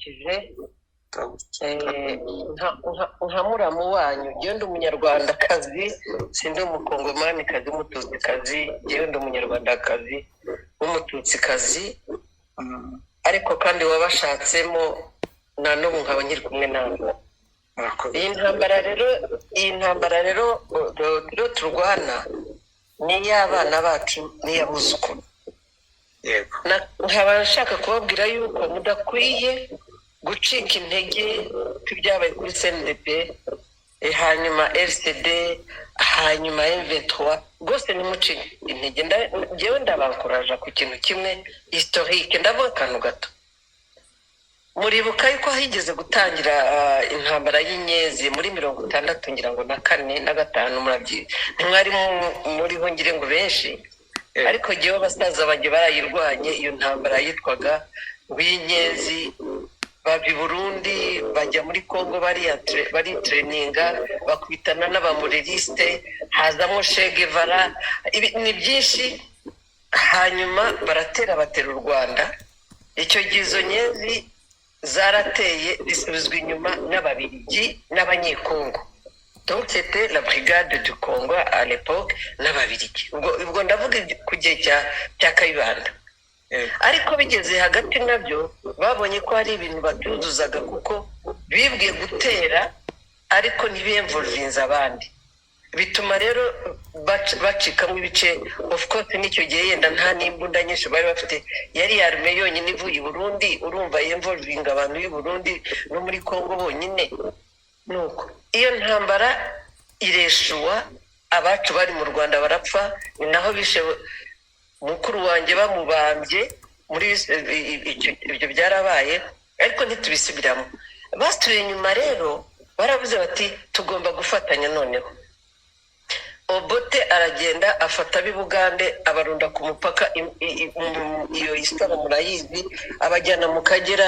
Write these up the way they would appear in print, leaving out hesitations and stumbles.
ndabaramukije nka muramu wanyu njyewe ndi umunyarwandakazi sindi umukongomanikazi w'umututsikazi njyewe ndi umunyarwandakazi w'umututsikazi ariko kandi wabashatsemo na n'ubu nkaba nkiri kumwe nawe. iyi ntambara rero turwana ni iy'abana bacu n'iy'abuzukuru. nkaba nshaka kubabwira yuko mudakwiye gucika intege kw'ibyabaye kuri CNDP, hanyuma RCD, hanyuma M23 rwose nimucike intege. njyewe ndabankuraje ku kintu kimwe historique. ndavuga akantu gato, muribuka yuko higeze gutangira intambara y'Inyezi muri 1964 ngira ngo na 4 na 5 murabyi ntimwari muriho ngire ngo benshi, ariko jewe basaza banjye barayirwanye iyo ntambara yitwaga w'Inyezi. bava Burundi bajya muri Congo bari traininga bakwitana n'abamureriste, hazamo Che Guevara, ni byinshi. hanyuma batera u Rwanda. icyo gizo Nyezi zarateye zisubizwa inyuma n'Ababiligi n'Abanyekongo. Donc c'était la brigade du Congo à l'époque n'Ababiligi. ubwo ndavuga ku gihe cya Kayibanda. ariko bigeze hagati nabyo babonye ko hari ibintu batuzuzaga kuko bibwiye gutera ariko ntibiyemvolvinze abandi, bituma rero bacikamo ibice. Of course n'icyo gihe yenda nta n'imbunda nyinshi bari bafite, yari arme yonyine ivuye i Burundi, urumva yemvolvinga abantu b'i Burundi no muri Congo bonyine. nuko iyo ntambara ireshuwa, abacu bari mu Rwanda barapfa, ni naho bishe mukuru wanjye bamubambye. muri ibyo byarabaye ariko ntitubisubiramo. basubiye inyuma rero baravuze bati tugomba gufatanya. noneho Obote aragenda afata ab'i Bugande abarunda ku mupaka, iyo histoire murayizi, abajyana mu Kagera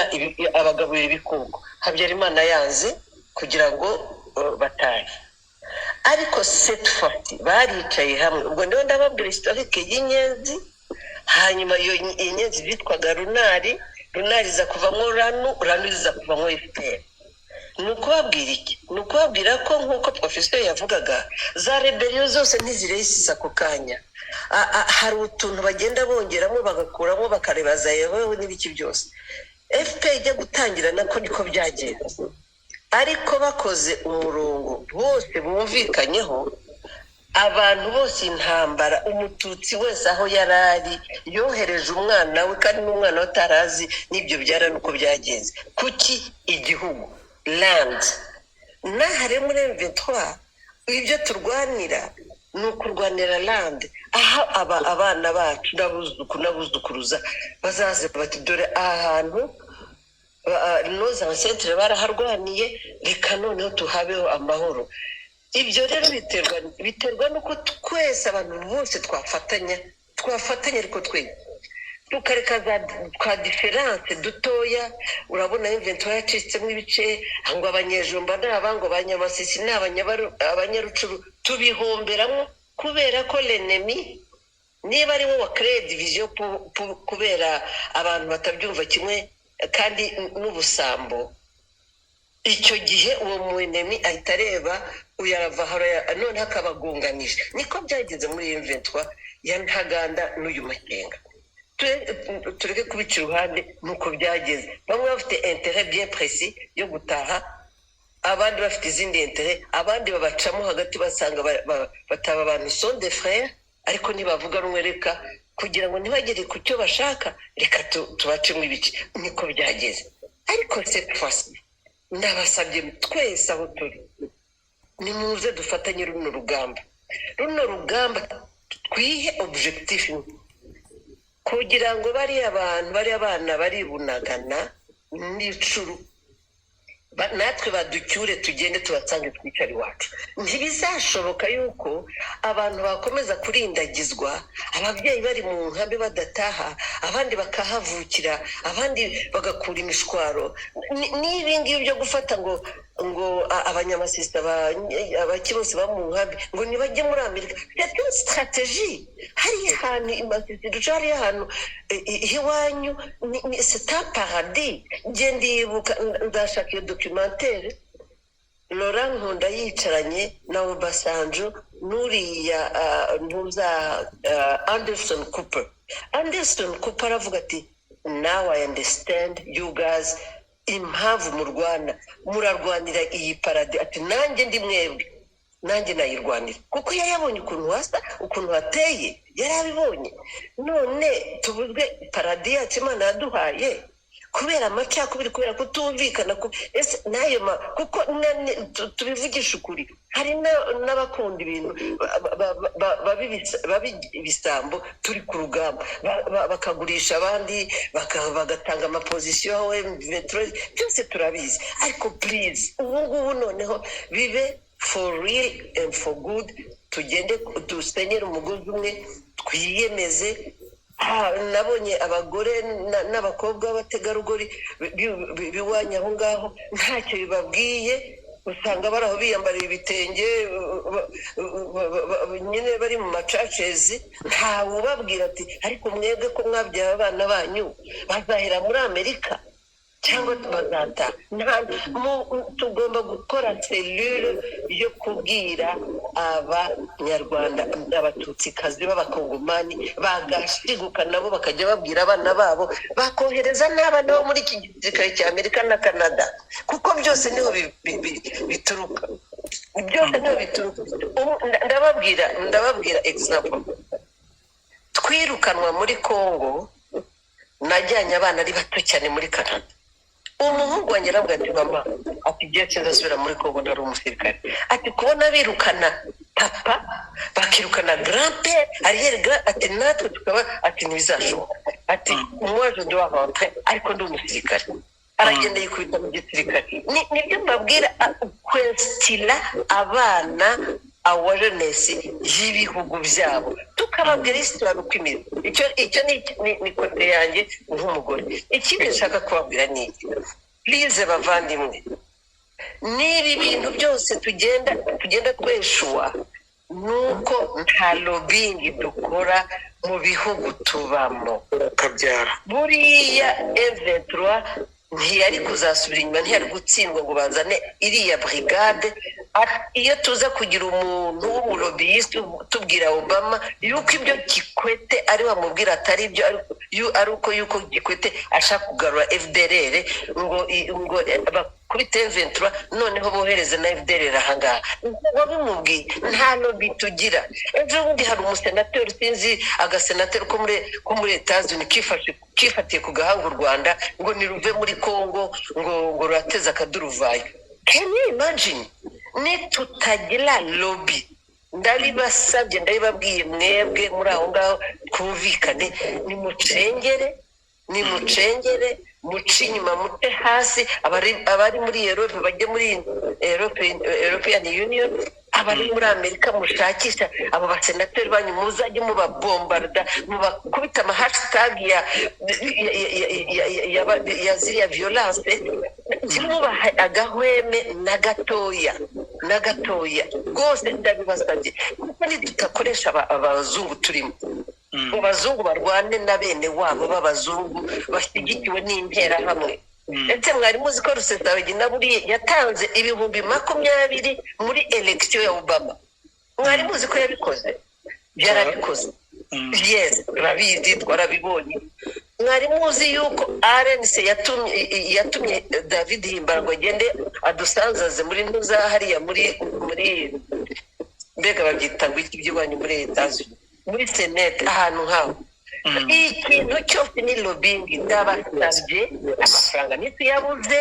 abagaburira ibikuko. Habyarimana yanze kugira ngo batahe, ariko cette fois baricaye hamwe. ubwo ndiho ndababwira historique y'Inyezi. hanyuma iyo Inyezi bitwaga Runari iza kuvamo Ranu iza kuvamo FPR. ni ukubabwira iki? ni ukubabwira ko nk'uko professeur yavugaga, za rebellion zose ntizirehisa ako kanya. hari utuntu bagenda bongeramo bagakuramo bakareba za yeweho n'ibiki byose. FPR ijya gutangira nako niko byagenze, ariko bakoze umurongo bose bumvikanyeho, abantu bose intambara, umututsi wese aho yarari yohereje umwana we, kandi n'umwana we atarazi n'ibyo byara nuko byagenze. kuki igihugu land nahare muri M23 ibyo turwanira ni ukurwanira land, aha abana bacu n'abuzukuruza bazaze bati dore ahantu noza abasentere baraharwaniye, reka noneho tuhabeho amahoro. ibyo rero biterwa nuko twese abantu bose twafatanya ariko tukareka twa difference dutoya. urabona M23 yacitsemo ibice, ngo abanyejumba n'abango abanyamasisi n'abanyarucuru tubihomberamo kubera ko l'ennemi niba ari wo wa créer division kubera abantu batabyumva kimwe kandi n'ubusambo. icyo gihe uwo muenemi ahita areba uyarava none akabagunganisha. niko byagenze muri M23 ya Ntaganda n'uyu Makenga. tureke kubica iruhande, nuko byageze. bamwe bafite intérêt bien précis yo gutaha, abandi bafite izindi intérêt, abandi babacamo hagati basanga bataba abantu sont des frères, ariko ntibavuga rumwe. reka kugira ngo ntibagere ku cyo bashaka, reka tubacemo ibice. niko byageze. ariko cette fois ndabasabye twese aho turi, nimuze dufatanye runo rugamba twihe objectif kugira ngo bari abana bari Bunagana n'Icuru natwe baducyure, tugende tubatsange twicare iwacu. ntibizashoboka yuko abantu bakomeza kurindagizwa, ababyeyi bari mu nkambi badataha, abandi bakahavukira, abandi bagakura imishwaro. n'ibi ngibi byo gufata ngo ngo abanyamasista abakibose bamuhabi ngo nibajye muri Amerika. C'est une stratégie. Hari ahantu imasista duca, hari ahantu iwanyu c'est un paradis. Nge ndibuka ndashaka iyo documentaire Laurent Nkunda yicaranye na Obasanjo n'uriya ntuza Anderson Cooper aravuga ati now I understand you guys impamvu murarwanira iyi parade, ati nanjye ndi mwebwe, nanjye nayirwanira kuko yari yabonye ukuntu hasa, ukuntu hateye, yari abibonye. None tubuzwe parade yacu Imana yaduhaye kubera amacakubiri, kubera kutumvikana ese nayo kuko tubivugisha ukuri, hari n'abakunda ibintu babibisambo turi ku rugamba bakagurisha abandi bagatanga amapozisiyo aho byose turabizi. Ariko please ubu ngubu noneho bibe for real and for good, tugende dusenyere umugozi umwe, twiyemeze. Nabonye abagore n'abakobwa b'abategarugori biwanya aho ngaho ntacyo bibabwiye, usanga baraho biyambariye ibitenge nyine bari mu macacezi, ntawe ubabwira ati ariko mwebwe ko mwabyaye abana banyu bazahera muri Amerika cyangwa bazata. Tugomba gukora selule yo kubwira abanyarwanda, abatutsikazi b'abakongomani bagashiguka nabo bakajya babwira abana babo, bakohereza n'abana bo muri iki gisirikare cya Amerika na Canada, kuko byose niho bituruka, byose niho bituruka. Ndababwira example, twirukanwa muri Congo, najyanye abana ari bato cyane muri Canada. Umuhungu wanjye aravuga ati mama, ati igihe kizasubira muri Congo ntari umusirikare, ati kubona birukana papa bakirukana grand-père arrière-grand, ati natwe tukaba, ati ntibizashoboka, ati moi je dois rentrer ariko ndi umusirikare. Aragenda yikubita mu gisirikare. Nibyo mbabwira, kwestila abana awareness y'ibihugu byabo, tukababwira histoire uko imeze. Icyo ni kote yanjye nk'umugore. Ikindi nshaka kubabwira ni iki, please bavandimwe, niba ibintu byose tugenda tweshuwa nuko nta lobbying dukora mu bihugu tubamo. Kabyara Buriya M23 ntiyari kuzasubira inyuma, ntiyari gutsindwa ngo bazane iriya brigade. Iyo tuza kugira umuntu w'umulobiyiste tubwira Obama yuko ibyo Kikwete ari wamubwira atari ibyo, ari uko yuko Kikwete ashaka kugarura FDLR ngo bakubite M23 noneho bohereze na FDLR ahangaha, wabimubwiye nta lobby tugira. Ejo bundi hari umusenateri, sinzi agasenateri ko muri Etats-Unis kifatiye ku gahanga u Rwanda ngo niruve muri Congo ngo rurateza akaduruvayo. Can you imagine? Ni tutagira lobby. Ndabibasabye, ndabibabwiye mwebwe muri aho ngaho, twumvikane, nimucengere muce inyuma mute hasi, abari muri Europe bajye muri European Union, abari muri Amerika mushakisha abo basenateri banyu, muzajye mubabombarda, mubakubita ama-hashtag ya ziriya violence, ntimubahe agahweme na gatoya rwose. Ndabibasabye kuko nitutakoresha abazungu turimo, abazungu barwane na bene wabo b'abazungu bashyigikiwe n'interahamwe. Ndetse mwari muzi ko Rusesabagina buriya yatanze 20,000 muri election ya Obama. Mwari muzi ko yabikoze? Yarabikoze. Yes, turabizi, twarabibonye. Mwari muzi yuko RNC yatumye David Himbara ngo agende adusanzaze muri ntuza hariya muri mbega babyita ngo iki by'iwanyu muri Etats-Unis, muri Senate, ahantu nk'aho. Ikintu cyose ni lobbying. Ndabasabye, amafaranga ntituyabuze,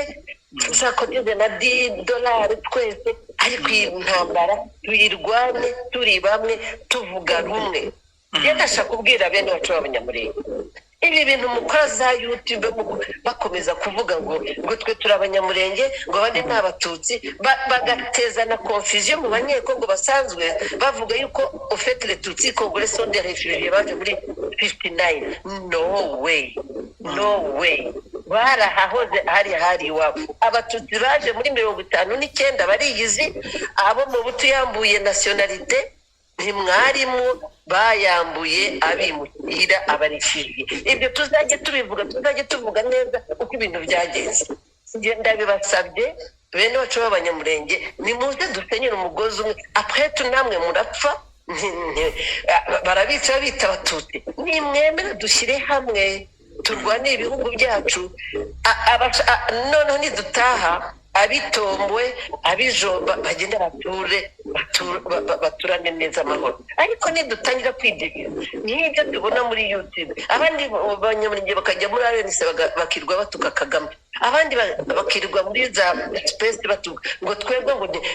tuzakotize na $10 twese, ariko iyi ntambara tuyirwane turi bamwe, tuvuga rumwe. Ndashaka kubwira bene bacu b'Abanyamulenge, ibi bintu mukora za YouTube bakomeza kuvuga ngo twe turi Abanyamulenge, ngo abandi ni Abatutsi, bagateza na confusion mu banyekongo basanzwe bavuga yuko ufite les Tutsi congolais sont des réfugiés baje muri 59. No way. barahahoze hari iwabo. Abatutsi baje muri 59 bariyizi, abo mu butu yambuye nationalite ntimwarimu bayambuye abimukira abarishije. Ibyo tuzajye tuvuga neza uko ibintu byagenze. Ndabibasabye bene wacu b'abanyamurenge, nimuze dusenyere umugozi umwe, après namwe murapfa. Barabica bita abatutsi, nimwemere dushyire hamwe turwanire ibihugu byacu. Noneho nidutaha abitombwe abijomba bagenda baturane neza amahoro. Ariko nidutangira kwidegera n'ibyo tubona muri YouTube, abandi banyamurenge bakajya muri RNC bakirwa batuka Kagame, abandi bakirwa muri za space batuka ngo twebwe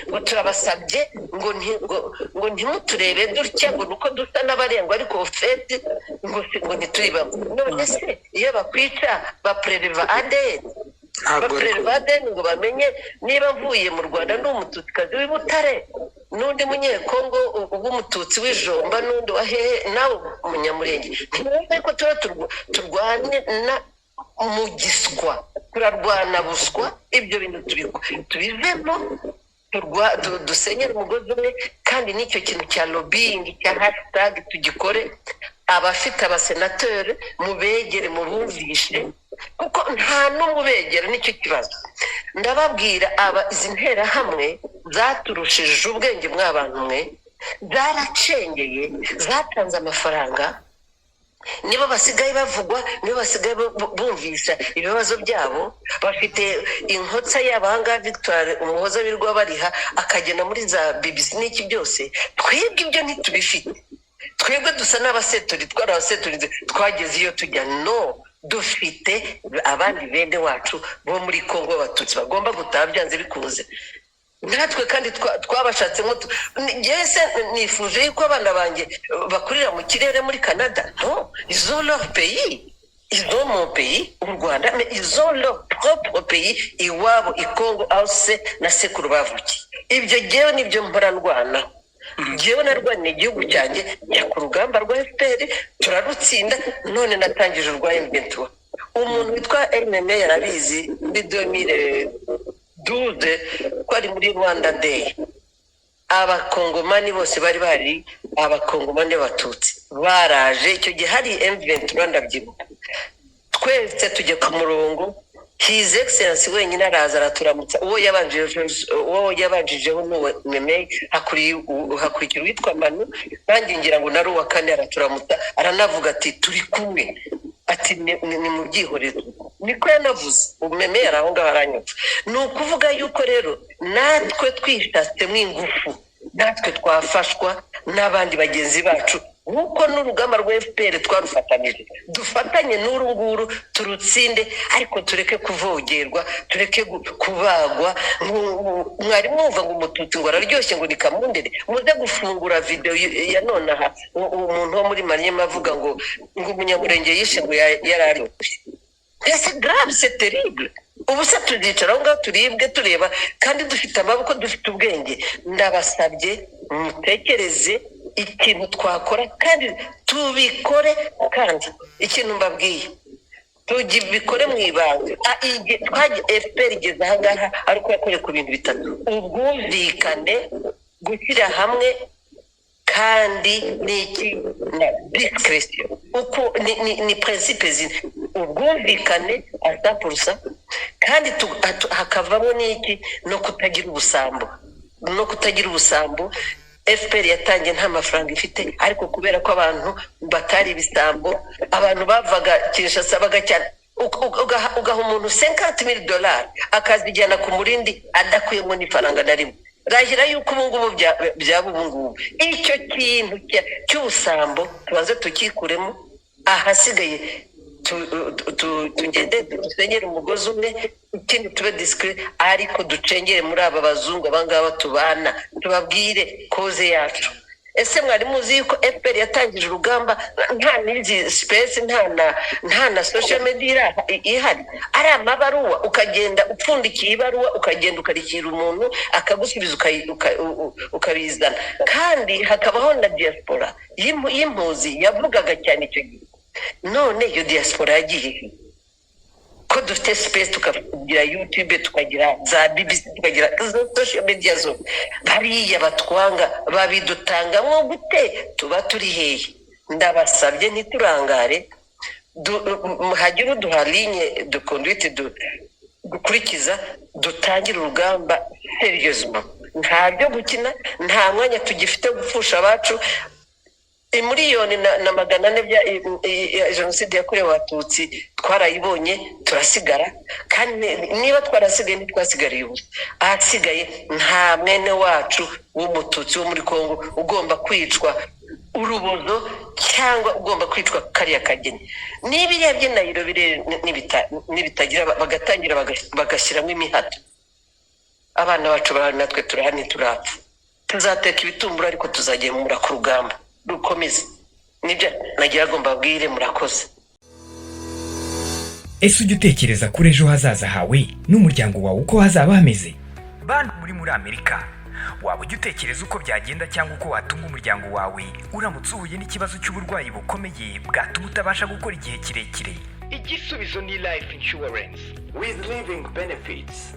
ngo turabasabye ngo ntimuturebe dutya ngo nuko dusa n'abarengwa, ariko ofete ngo ntituriba. None se iyo bakwica bapreleva ADN, ngo bamenye niba mvuye mu Rwanda ndi umututsikazi w'i Butare, n'undi munyekongo w'umututsi w'ijomba, n'undi wa hehe nawe umunyamurenge. Ntiwumve ko turwane mu giswa, turarwana buswa. Ibyo bintu tubivemo, dusenyere umugozi umwe. Kandi n'icyo kintu cya lobbying cya hashtag tugikore. Abafite abasenateri mubegere mubumvishe, kuko nta n'umubegera. Nicyo kibazo ndababwira. Izi nterahamwe zaturushije ubwenge mw'abantu mwe, zaracengeye, zatanze amafaranga, nibo basigaye bavugwa, nibo basigaye bumvisa ibibazo byabo. Bafite inkotsa y'abahanga Victoire Umuhoza birwa bariha akagenda muri za BBC n'iki byose. Twebwe ibyo ntitubifite. Twebwe dusa n'abaseturi, twarabaseturize, twageze iyo tujya. No, dufite abandi bende wacu bo muri Kongo Abatutsi bagomba gutaha byanze bikunze. Natwe kandi twabashatse ngese nifuje yuko abana banjye bakurira mu kirere muri Canada. No, ils ont leur pays, ils ont mon pays u Rwanda, mais ils ont leur propre pays iwabo i Kongo aho se na sekuru bavukiye. Ibyo jewe nibyo mpora ndwana. Jewe narwaniye igihugu cyanjye, njya ku rugamba rwa FPR turarutsinda, none natangije urwa M23. Umuntu witwa MMA yarabizi muri 2012 ko ari muri Rwanda Day. Abakongomani bose bari abakongomani b'abatutsi baraje. Icyo gihe hari M23 ndabyibuka. Twese tujya ku murongo, His Excellency wenyine araza araturamutsa. Uwo yabanjijeho n'uwo Meme hakurikira witwa Manu, nanjye ngira ngo nari uwa kane araturamutsa, aranavuga ati turi kumwe, ati ni mu byihorero. Niko yanavuze. Meme yaraho ngaho aranyumva. Ni ukuvuga yuko rero natwe twishatsemo ingufu, natwe twafashwa n'abandi bagenzi bacu, nkuko n'urugamba rwa FPR twarufatanije. Dufatanye n'uru nguru turutsinde, ariko tureke kuvogerwa, tureke kubagwa. Mwari mwumva ngo umututsi ngo araryoshye ngo nikamundere, muze gufungura video ya nonaha umuntu wo muri Mariema avuga ngo umunyamurenge yishe ngo yararyoshye. C'est grave, c'est terrible. Ubu se tuzicara aho ngaho turibwe tureba, kandi dufite amaboko, dufite ubwenge. Ndabasabye mutekereze ikintu twakora, kandi tubikore. Kandi ikintu mbabwiye, tugibikore mu ibanga. FPR igeze aha ngaha ariko yakoreye ku bintu bitatu: ubwumvikane, gushyira hamwe, kandi n'iki na discretion. Uko ni principe zine: ubwumvikane 100%, kandi hakavamo n'iki no kutagira ubusambo. FPR yatangiye nta mafaranga ifite, ariko kubera ko abantu batari ibisambo, abantu bavaga Kinshasa bagacyana, ugaha umuntu $50,000 akazijyana ku murindi adakuyemo n'ifaranga na rimwe. Rahira yuko ubu ngubu byaba ubu ngubu. Icyo kintu cy'ubusambo tubanze tukikuremo. Ahasigaye tugende dusenyere umugozi umwe, ikindi tube discret, ariko ducengere muri aba bazungu abangaba tubana, tubabwire koze yacu. Ese mwari muzi yuko FPR yatangije urugamba nta n'izi space, nta na social media ihari? Ari amabaruwa, ukagenda upfundikiye ibaruwa, ukagenda ukarikira umuntu akagusubiza ukabizana. Kandi hakabaho na diaspora y'impuzi yavugaga cyane icyo gihe. None iyo diaspora yagiye ko ko dufite space tukagira YouTube tukagira za BBC tukagira social media zo bariya batwanga babidutangamo gute tuba turi hehe ndabasabye ntiturangare hagira uduha ligne de conduite gukurikiza dutangira urugamba seriousement nta byo gukina nta mwanya tugifite gufusha abacu miliyoni na magana ane bya jenoside yakorewe abatutsi twarayibonye turasigara kandi niba twarasigaye ntitwasigariye ubusa ahasigaye nta mwene wacu w'umututsi wo muri Kongo ugomba kwicwa urubozo cyangwa ugomba kwicwa kariya kageni n'ibiriya by'inayiro bire n'ibitagira bagatangira bagashyiramo imihato abana bacu natwe turahani turapfa tuzateka ibitumbura ariko tuzagemura ku rugamba rukomeze nibyo nagira agomba bwire murakoze. Ese ujya utekereza kuri ejo hazaza hawe n'umuryango wawe uko hazaba hameze? Bantu muri Amerika, waba ujya utekereza uko byagenda cyangwa uko watunga umuryango wawe uramutse uhuye n'ikibazo cy'uburwayi bukomeye bwatuma utabasha gukora igihe kirekire? Igisubizo ni life insurance with living benefits.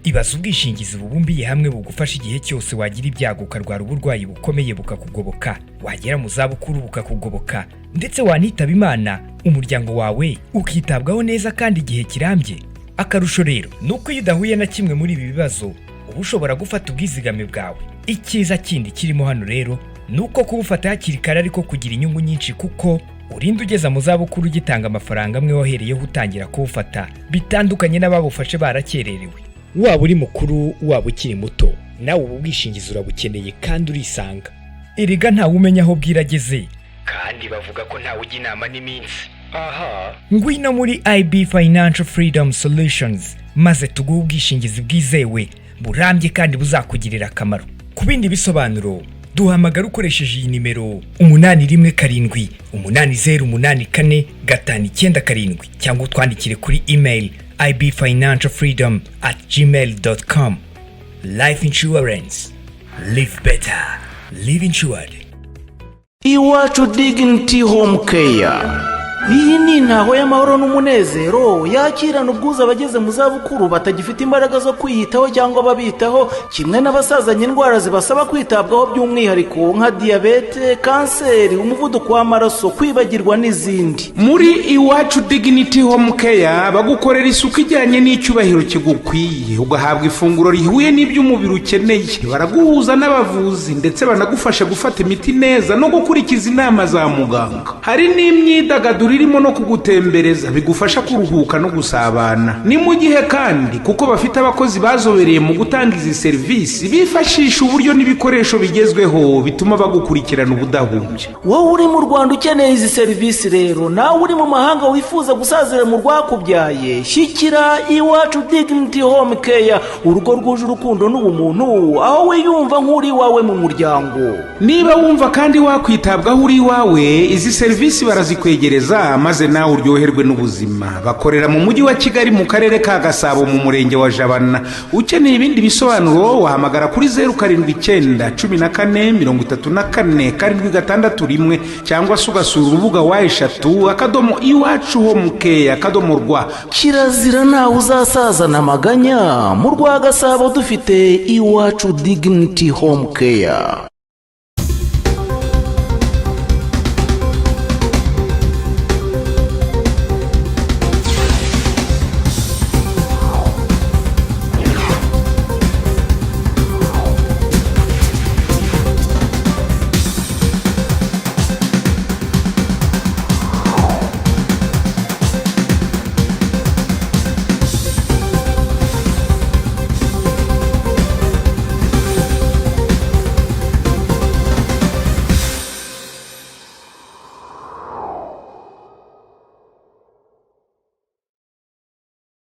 Ibaza ubwishingizi bubumbiye hamwe bugufasha igihe cyose wagira ibyago ukarwara uburwayi bukomeye bukakugoboka, wagera mu zabukuru bukakugoboka, ndetse wanitaba Imana umuryango wawe ukitabwaho neza kandi igihe kirambye. Akarusho rero nuko iyo udahuye na kimwe muri ibi bibazo uba ushobora gufata ubwizigame bwawe. Icyiza kindi kirimo hano rero nuko kubufata hakiri kare ariko kugira inyungu nyinshi, kuko urinda ugeza mu zabukuru ugitanga amafaranga amwe wahereyeho utangira kubufata, bitandukanye n'ababufashe barakererewe. Waba uri mukuru waba ukiri muto, nawe ubu bwishingizi urabukeneye kandi urisanga. Erega ntawe umenya aho bwirageze, kandi bavuga ko ntawe ujya inama n'iminsi. Ngwino muri IB Financial Freedom Solutions maze tuguhe ubwishingizi bwizewe burambye kandi buzakugirira akamaro. Ku bindi bisobanuro duhamagara ukoresheje iyi nimero 8118084597 cyangwa utwandikire kuri email ibfinancialfreedom@gmail.com. Life insurance. Live better. Live insured. Iwacu Dignity Home Care. Iyi ni intaho y'amahoro n'umunezero yakirana ubwuzu abageze mu zabukuru batagifite imbaraga zo kwiyitaho cyangwa babitaho, kimwe n'abasazanye indwara zibasaba kwitabwaho by'umwihariko nka diyabete, kanseri, umuvuduko w'amaraso, kwibagirwa n'izindi. Muri Iwacu Dignity Home Care bagukorera isuku ijyanye n'icyubahiro kigukwiye, ugahabwa ifunguro rihuye n'ibyo umubiri ukeneye. Baraguhuza n'abavuzi ndetse banagufasha gufata imiti neza no gukurikiza inama za muganga. Hari n'imyidagaduro irimo no kugutembereza bigufasha kuruhuka no gusabana. Ni mu gihe kandi kuko bafite abakozi bazobereye mu gutanga izi serivisi bifashisha uburyo n'ibikoresho bigezweho bituma bagukurikirana ubudahumbye. Wowe uri mu Rwanda ukeneye izi serivisi rero, nawe uri mu mahanga wifuza gusazira mu rwakubyaye, shyikira Iwacu Dignity Home Care, urugo rwuje urukundo n'ubumuntu, aho wiyumva nk'uri wawe mu muryango. Niba wumva kandi wakwitabwaho uri wawe, izi serivisi barazikwegereza maze nawe uryoherwe n'ubuzima. Bakorera mu mujyi wa Kigali mu karere ka Gasabo mu murenge wa Jabana. Ukeneye ibindi bisobanuro wahamagara kuri 07793434 cyangwa se ugasura urubuga wa eshatu @iwachuhomecare.rw. Kirazira nawe uzasazana amaganya. Mu rwa Gasabo dufite Iwacu Dignity Home Care.